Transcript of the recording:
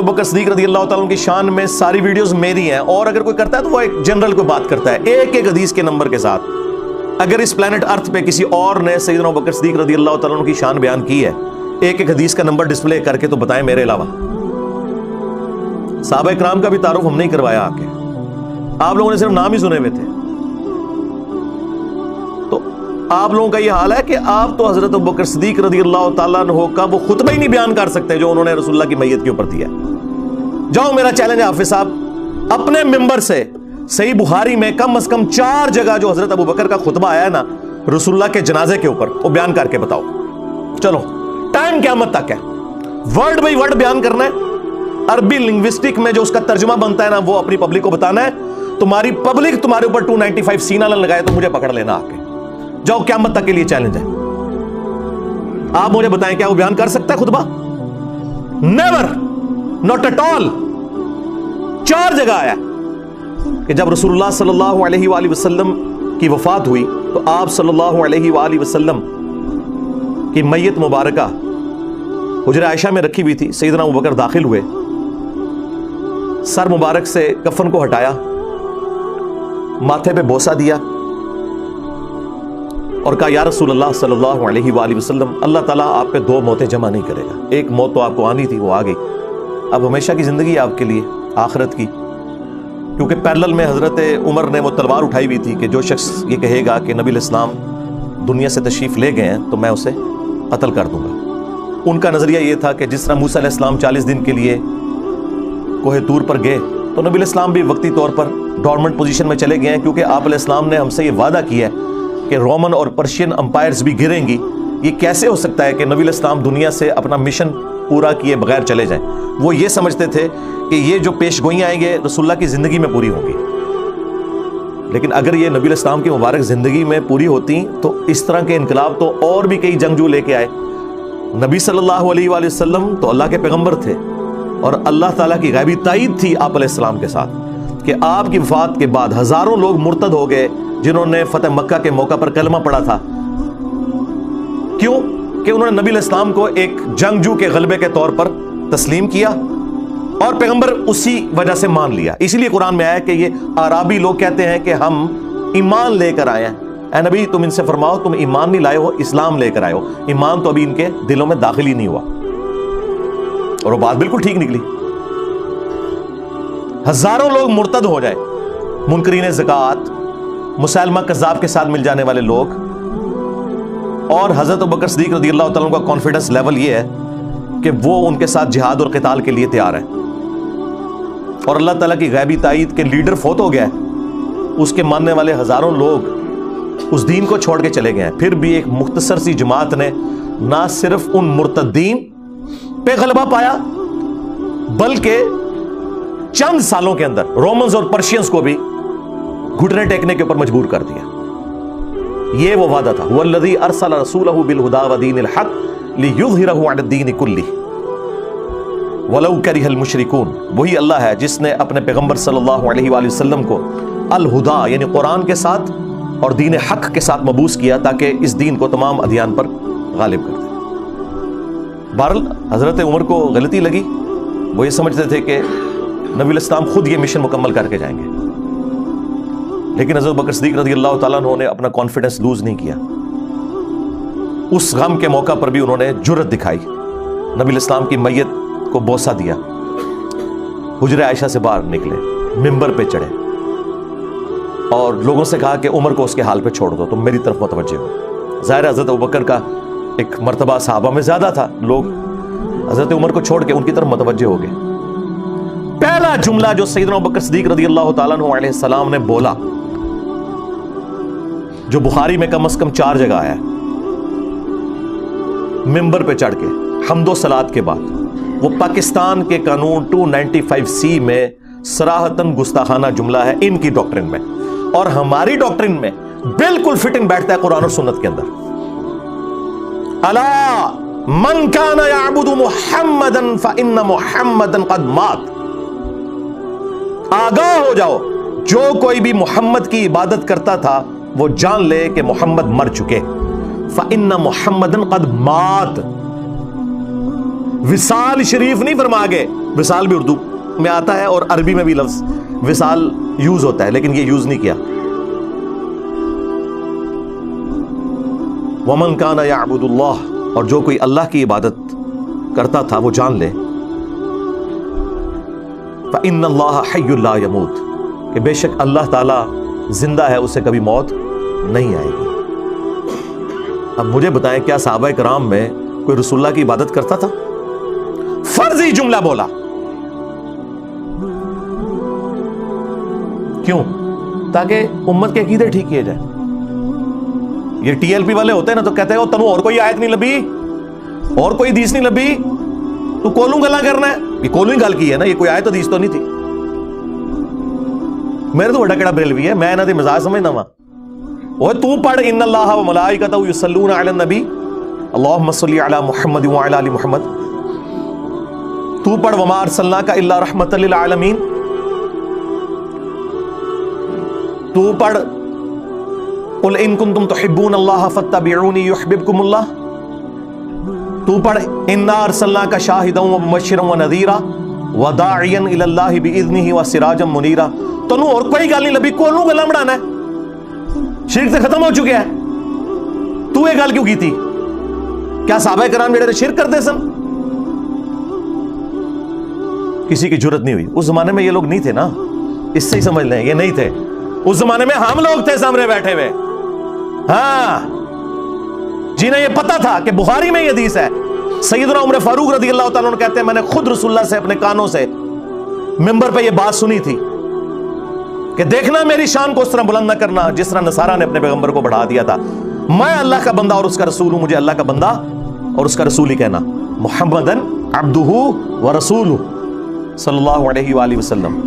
ابو بکر صدیق رضی اللہ تعالیٰ عنہ کی شان میں ساری ویڈیوز میری ہیں، اور اگر کوئی کرتا ہے تو وہ ایک جنرل کوئی بات کرتا ہے ایک ایک حدیث کے نمبر کے ساتھ۔ اگر اس پلانٹ ارتھ پہ کسی اور نے سیدنا ابو بکر صدیق رضی اللہ تعالیٰ عنہ کی شان بیان کی ہے ایک ایک حدیث کا نمبر ڈسپلے کر کے، تو بتائیں میرے علاوہ۔ صحابہ کرام کا بھی تعارف ہم نہیں کروایا، آ کے آپ لوگوں نے صرف نام ہی سنے ہوئے تھے۔ تو آپ لوگوں کا یہ حال ہے کہ آپ تو حضرت ابو بکر صدیق رضی اللہ تعالیٰ عنہ کا وہ خطبہ ہی نہیں بیان کر سکتے جو انہوں نے رسول اللہ کی میت کے اوپر دیا۔ جاؤ، میرا چیلنج ہے حافظ صاحب، اپنے ممبر سے صحیح بخاری میں کم از کم 4 جگہ جو حضرت ابو بکر کا خطبہ آیا ہے نا رسول اللہ کے جنازے کے اوپر، وہ بیان کر کے بتاؤ۔ چلو، ٹائم قیامت تک ہے، ورڈ بائی ورڈ بیان کرنا ہے۔ عربی لنگوسٹک میں جو اس کا ترجمہ بنتا ہے نا وہ اپنی پبلک کو بتانا ہے۔ تمہاری پبلک تمہارے اوپر 295 سینہ نہ لگائے تو مجھے پکڑ لینا آ کے۔ جاؤ، قیامت تک کے لیے چیلنج ہے۔ آپ مجھے بتائیں کیا وہ بیان کر سکتا ہے خطبہ؟ Never, not at all. 4 جگہ آیا کہ جب رسول اللہ صلی اللہ علیہ وآلہ وسلم کی وفات ہوئی تو آپ صلی اللہ علیہ وآلہ وسلم کی میت مبارکہ حجرہ عائشہ میں رکھی ہوئی تھی۔ سیدنا ابو بکر داخل ہوئے، سر مبارک سے کفن کو ہٹایا، ماتھے پہ بوسہ دیا اور کہا یا رسول اللہ صلی اللہ علیہ وآلہ وسلم، اللہ تعالیٰ آپ پہ 2 موتیں جمع نہیں کرے گا۔ ایک موت تو آپ کو آنی تھی، وہ آ گئی، اب ہمیشہ کی زندگی آپ کے لیے آخرت کی۔ کیونکہ پیرلل میں حضرت عمر نے وہ تلوار اٹھائی ہوئی تھی کہ جو شخص یہ کہے گا کہ نبی الاسلام دنیا سے تشریف لے گئے ہیں تو میں اسے قتل کر دوں گا۔ ان کا نظریہ یہ تھا کہ جس طرح موسیٰ علیہ السلام 40 دن کے لیے کوہ طور پر گئے تو نبی الاسلام بھی وقتی طور پر ڈورمنٹ پوزیشن میں چلے گئے ہیں، کیونکہ آپ علیہ السلام نے ہم سے یہ وعدہ کیا ہے کہ رومن اور پرشین امپائرز بھی گریں گی۔ یہ کیسے ہو سکتا ہے کہ نبی الاسلام دنیا سے اپنا مشن پورا کیے بغیر چلے جائیں؟ وہ یہ سمجھتے تھے کہ یہ جو پیش گوئیاں آئیں گے رسول اللہ کی زندگی میں پوری ہوں گی، لیکن اگر یہ نبی الاسلام کی مبارک زندگی میں پوری ہوتی تو اس طرح کے انقلاب تو اور بھی کئی جنگجو لے کے آئے۔ نبی صلی اللہ علیہ وآلہ وسلم تو اللہ کے پیغمبر تھے اور اللہ تعالیٰ کی غیبی تائید تھی آپ علیہ السلام کے ساتھ کہ آپ کی وفات کے بعد ہزاروں لوگ مرتد ہو گئے جنہوں نے فتح مکہ کے موقع پر کلمہ پڑھا تھا۔ کیوں؟ کہ انہوں نے نبی علیہ السلام کو ایک جنگجو کے غلبے کے طور پر تسلیم کیا اور پیغمبر اسی وجہ سے مان لیا۔ اسی لیے قرآن میں آیا کہ یہ اعرابی لوگ کہتے ہیں کہ ہم ایمان لے کر آئے ہیں۔ اے نبی تم ان سے فرماؤ تم ایمان نہیں لائے ہو، اسلام لے کر آئے ہو، ایمان تو ابھی ان کے دلوں میں داخل ہی نہیں ہوا۔ اور وہ بات بالکل ٹھیک نکلی، ہزاروں لوگ مرتد ہو جائے، منکرین زکوٰۃ، مسلمہ کذاب کے ساتھ مل جانے والے لوگ، اور حضرت ابو بکر صدیق رضی اللہ تعالیٰ عنہ کا کانفیڈنس لیول یہ ہے کہ وہ ان کے ساتھ جہاد اور قتال کے لیے تیار ہے، اور اللہ تعالیٰ کی غیبی تائید کے لیڈر فوت ہو گیا ہے، اس کے ماننے والے ہزاروں لوگ اس دین کو چھوڑ کے چلے گئے ہیں۔ پھر بھی ایک مختصر سی جماعت نے نہ صرف ان مرتدین پہ غلبہ پایا بلکہ چند سالوں کے اندر رومنز اور پرشینز کو بھی گھٹنے ٹیکنے کے اوپر مجبور کر دیا۔ یہ وہ وعدہ تھا، والذی ارسل رسولہ بالہدی ودین الحق لیظہرہ علی الدین کلہ ولو کرہ المشرکون۔ وہی اللہ ہے جس نے اپنے پیغمبر صلی اللہ علیہ وآلہ وسلم کو الہدی یعنی قرآن کے ساتھ اور دین حق کے ساتھ مبعوث کیا تاکہ اس دین کو تمام ادیان پر غالب کر دے۔ بہرحال حضرت عمر کو غلطی لگی، وہ یہ سمجھتے تھے کہ نبی الاسلام خود یہ مشن مکمل کر کے جائیں گے، لیکن حضرت بکر صدیق رضی اللہ تعالیٰ عنہ نے اپنا کانفیڈنس لوز نہیں کیا۔ اس غم کے موقع پر بھی انہوں نے جرأت دکھائی، نبی الاسلام کی میت کو بوسہ دیا، حجرہ عائشہ سے باہر نکلے، ممبر پہ چڑھے اور لوگوں سے کہا کہ عمر کو اس کے حال پہ چھوڑ دو، تم میری طرف متوجہ ہو۔ ظاہر حضرت ابوبکر کا ایک مرتبہ صحابہ میں زیادہ تھا، لوگ حضرت عمر کو چھوڑ کے ان کی طرف متوجہ ہو گئے۔ پہلا جملہ جو سیدنا ابوبکر صدیق رضی اللہ تعالیٰ عنہ علیہ السلام نے بولا، جو بخاری میں کم از کم 4 جگہ آیا ہے، ممبر پہ چڑھ کے حمد و صلات کے بعد، وہ پاکستان کے قانون 295C میں صراحتاً گستاخانہ جملہ ہے ان کی ڈاکٹرن میں، اور ہماری ڈاکٹرن میں بالکل فٹ ان بیٹھتا ہے قرآن اور سنت کے اندر۔ الا من کان یعبد محمدا فان محمدا قد مات۔ آگاہ ہو جاؤ، جو کوئی بھی محمد کی عبادت کرتا تھا وہ جان لے کہ محمد مر چکے۔ فان محمدا قد مات، وصال شریف نہیں فرما گئے. وصال بھی اردو میں آتا ہے اور عربی میں بھی لفظ وصال یوز ہوتا ہے, لیکن یہ یوز نہیں کیا. ومن کان یعبد اللہ, اور جو کوئی اللہ کی عبادت کرتا تھا وہ جان لے فإن اللہ حی لا یموت, کہ بے شک اللہ تعالی زندہ ہے, اسے کبھی موت نہیں آئے گی. اب مجھے بتائیں کیا صحابہ کرام میں کوئی رسول اللہ کی عبادت کرتا تھا؟ فرضی جملہ بولا. کیوں؟ تاکہ امت کے عقیدے ٹھیک کیے جائیں. یہ ٹی ایل پی والے ہوتے ہیں نا تو کہتے ہیں تنو اور کوئی آیت نہیں لبھی, اور کوئی حدیث نہیں لبھی, تو کولوں گلا کرنا ہے. یہ کولوں ہی گل کی ہے نا, یہ کوئی آیت حدیث تو نہیں تھی. میرے تو بڑا کڑا بریلوی ہے, میں انہاں دی مزاج سمجھنا وا. اوے تو پڑھ ان اللہ و ملائکتہ یصلون علی النبی اللہم صلی علی محمد وعلی آل محمد. تو پڑھ وما ارسلناک الا رحمۃ للعالمین. تو پڑھ قل ان کنتم تحبون اللہ فاتبعونی یحببکم اللہ. تو پڑھ انا ارسلناک شاہدا ومبشرا ونذیرا وداعیا الی اللہ باذنہ وسراجا منیرا. تنو اور کوئی گل نہیں لبھی, کولوں گلا بڑھانا ہے. شرک سے ختم ہو چکے ہیں. تو یہ گل کیوں کی تھی؟ کیا صحابہ کرام جڑے شرک کرتے سن؟ کسی کی جرت نہیں ہوئی. اس زمانے میں یہ لوگ نہیں تھے نا, اس سے ہی سمجھ لیں, یہ نہیں تھے. اس زمانے میں ہم لوگ تھے سامنے بیٹھے ہوئے, ہاں, جنہیں یہ پتا تھا کہ بخاری میں یہ حدیث ہے. سیدنا عمر فاروق رضی اللہ تعالیٰ عنہ کہتے ہیں میں نے خود رسول اللہ سے اپنے کانوں سے منبر پہ یہ بات سنی تھی کہ دیکھنا میری شان کو اس طرح بلند نہ کرنا جس طرح نصارہ نے اپنے پیغمبر کو بڑھا دیا تھا. میں اللہ کا بندہ اور اس کا رسول ہوں, مجھے اللہ کا بندہ اور اس کا رسول ہی کہنا. محمدن عبدہ و رسولہ صلی اللہ علیہ وآلہ وسلم.